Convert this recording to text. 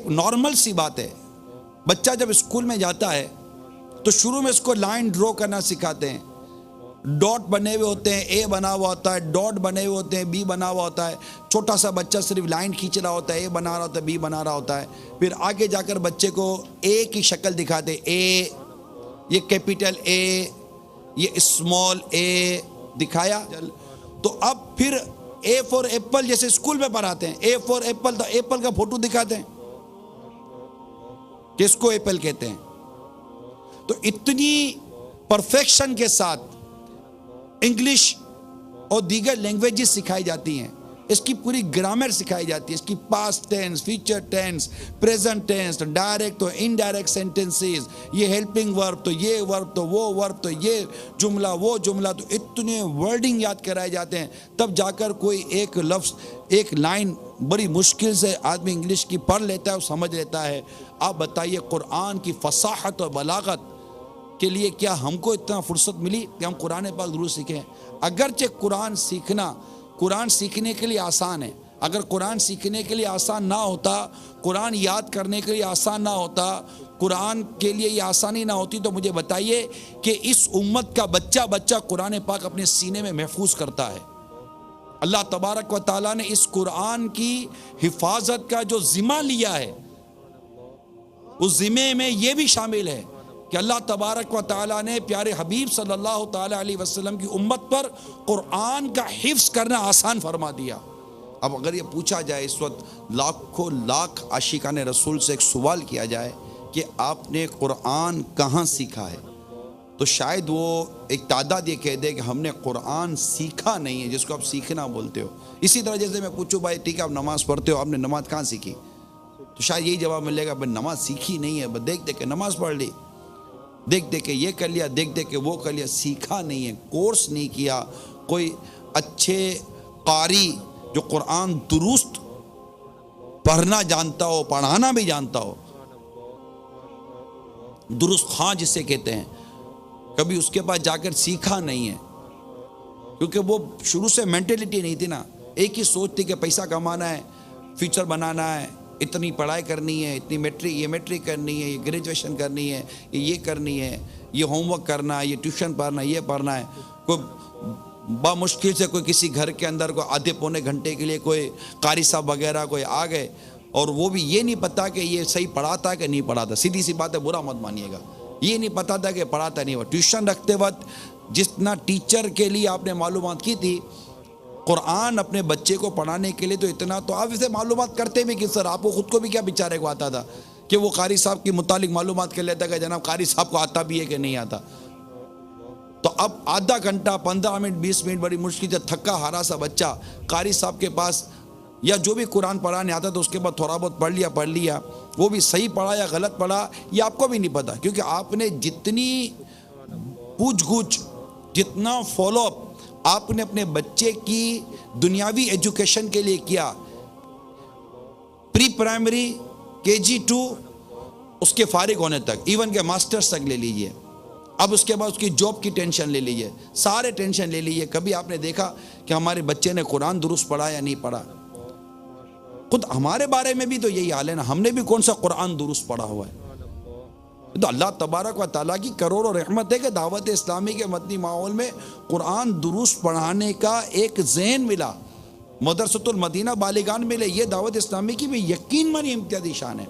Normal सी बात है, बच्चा जब स्कूल में जाता है तो शुरू में उसको लाइन ड्रॉ करना सिखाते हैं। डॉट बने हुए होते हैं, ए बना हुआ होता है, डॉट बने हुए होते हैं, बी बना हुआ होता है। छोटा सा बच्चा सिर्फ लाइन खींच रहा होता है, ए बना रहा होता है, बी बना रहा होता है। फिर आगे जाकर बच्चे को ए की शक्ल दिखाते, ए, ये कैपिटल ए, ये स्मॉल ए दिखाया। तो अब फिर ए फॉर एप्पल जैसे स्कूल में पढ़ाते हैं, ए फॉर एप्पल, तो एप्पल का फोटो दिखाते हैं, किसको एप्पल कहते हैं। तो इतनी परफेक्शन के साथ इंग्लिश और दीगर लैंग्वेजेस सिखाई जाती हैं, इसकी पूरी ग्रामर सिखाई जाती है, इसकी past tense, future tense, present tense, direct तो इनडायरेक्ट सेंटेंसेस, ये हेल्पिंग वर्ब तो ये वर्ब तो वो वर्ब तो ये जुमला वो जुमला, तो इतने वर्डिंग याद कराए जाते हैं। तब जाकर कोई एक लफ्ज़, एक लाइन बड़ी मुश्किल से आदमी इंग्लिश की पढ़ लेता है और समझ लेता है। आप बताइए, कुरान की फसाहत और बलागत के लिए क्या हमको इतना फुर्सत मिली कि हम कुरान पाक ज़रूर सीखें। अगरचे कुरान सीखने के लिए आसान है, अगर कुरान सीखने के लिए आसान ना होता, कुरान याद करने के लिए आसान ना होता, कुरान के लिए ये आसानी ना होती, तो मुझे बताइए कि इस उम्मत का बच्चा बच्चा कुरान पाक अपने सीने में महफूज करता है। अल्लाह तबारक व तआला ने इस कुरान की हिफाजत का जो जिम्मा लिया है, उस जिम्मे में ये भी शामिल है कि अल्लाह तबारक व तआला ने प्यारे हबीब सल्लल्लाहु ताला अलैहि वसल्लम की उम्मत पर कुरान का हिफ्ज़ करना आसान फरमा दिया। अब अगर ये पूछा जाए, इस वक्त लाखों लाख आशिकाने रसूल से एक सवाल किया जाए कि आपने कुरान कहाँ सीखा है, तो शायद वो एक तादाद ये कह दे कि हमने कुरान सीखा नहीं है, जिसको आप सीखना बोलते हो। इसी तरह जैसे मैं पूछूं, भाई ठीक है आप नमाज पढ़ते हो, आपने नमाज कहाँ सीखी, तो शायद यही जवाब मिलेगा, भाई नमाज सीखी नहीं है, बस देख देख के नमाज पढ़ ली, देख देख के ये कर लिया, देख देख के वो कर लिया, सीखा नहीं है, कोर्स नहीं किया। कोई अच्छे कारी जो कुरान दुरुस्त पढ़ना जानता हो, पढ़ाना भी जानता हो, दुरुस्त खां जिसे कहते हैं, कभी उसके पास जाकर सीखा नहीं है, क्योंकि वो शुरू से मेंटेलिटी नहीं थी ना, एक ही सोच थी कि पैसा कमाना है, फ्यूचर बनाना है, इतनी पढ़ाई करनी है, इतनी मैट्रिक करनी है, ये ग्रेजुएशन करनी है, ये करनी है, ये होमवर्क करना है, ये ट्यूशन पढ़ना है, ये पढ़ना है। कोई बामुश्किल से कोई किसी घर के अंदर को आधे पौने घंटे के लिए कोई कारी साहब वगैरह कोई आ गए, और वो भी ये नहीं पता कि ये सही पढ़ाता कि नहीं पढ़ाता। सीधी सी बात है, बुरा मत मानिएगा, ये नहीं पता था कि पढ़ाता नहीं हुआ। ट्यूशन रखते वक्त जितना टीचर के लिए आपने मालूमात की थी, कुरान अपने बच्चे को पढ़ाने के लिए तो इतना तो आप इसे मालूमात करते भी कि सर, आपको खुद को भी क्या बेचारे को आता था कि वो कारी साहब के मुतालिक मालूमात कर लेता कि जनाब कारी साहब को आता भी है कि नहीं आता। तो अब आधा घंटा 15 मिनट 20 मिनट बड़ी मुश्किल से थका हारा सा बच्चा कारी साहब के पास या जो भी कुरान पढ़ाने आता था उसके बाद थोड़ा बहुत पढ़ लिया, वो भी सही पढ़ा या गलत पढ़ा ये आपको भी नहीं पता, क्योंकि आपने जितनी पूछ-गुछ, जितना फॉलोअप आपने अपने बच्चे की दुनियावी एजुकेशन के लिए किया, प्री प्राइमरी, KG2, उसके फारिग होने तक, इवन के मास्टर्स तक ले लीजिए, अब उसके बाद उसकी जॉब की टेंशन ले लीजिए, सारे टेंशन ले लीजिए, कभी आपने देखा कि हमारे बच्चे ने कुरान दुरुस्त पढ़ा या नहीं पढ़ा। खुद हमारे बारे में भी तो यही हाल है ना, हमने भी कौन सा कुरान दुरुस्त पढ़ा हुआ है। तो अल्लाह तबारक व तआला की करोड़ों रहमत है कि दावत इस्लामी के मदनी माहौल में कुरान दुरुस्त पढ़ाने का एक ज़हन मिला, मदरसतुल मदीना बालिगान मिले। ये दावत इस्लामी की भी यकीन मानी इम्तियाज़ी शान है।